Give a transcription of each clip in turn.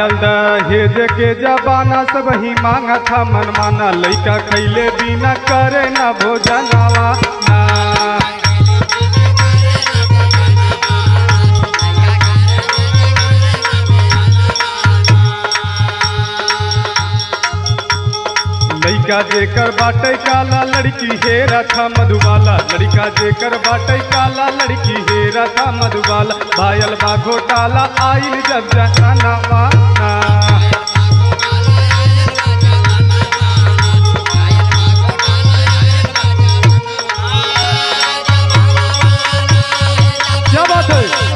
भायल दहेज के जबाना सब ही मांगा था मनमाना लइका खैले बिना करे न भोजनवा ना। लड़का जेकर बाटे काला लड़की हेरा था मधुबाला लड़का जेकर बाटे काला लड़की हेरा था मधुबाला भायल बा घोटाला आइल जब जनावा ना। क्या बात है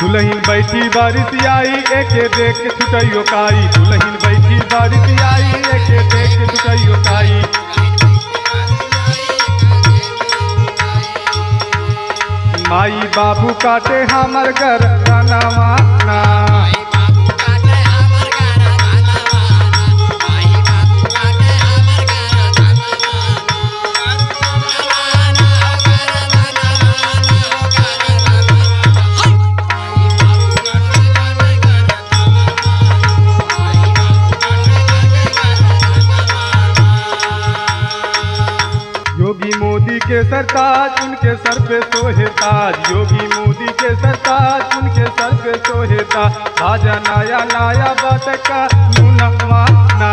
दुल्हन बैठी बारिश आई एके देख के छुटैयो काई दुल्हन बैठी बारिश आई एके देख के छुटैयो काई। माई बाबू काटे हमर घर गानावा ना। योगी मोदी के सरताज उनके सर पे सोहे ताज योगी मोदी के सरताज उनके सर पे सोहे ताज आजा नया नया बात का मुनवा ना।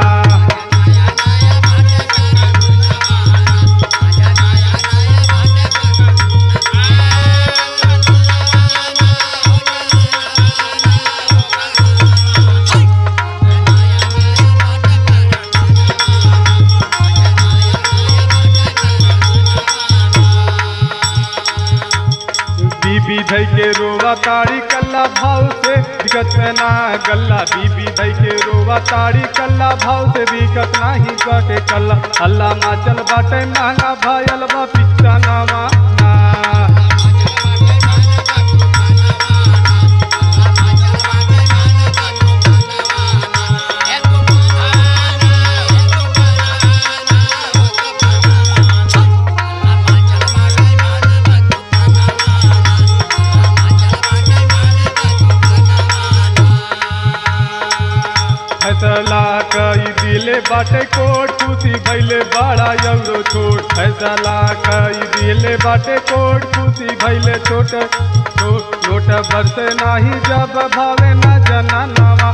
बीबी धई के रोवा ताड़ी कल्ला भाव से दिक्कत ना गल्ला बीबी धई के रोवा ताड़ी कल्ला भाव से दिक्कत नहीं बाटे कल्ला अल्लाह माचल बाटे महंगा भायल बा पिच्चा नावा ना। फैसला कई दिले बाटे कोट खुशी भैले बड़ा एवरो छोट फैसला कई दिले बाटे कोट खुशी भैले छोट छोट लोट बरसे नाही जब भावे न जना नवा।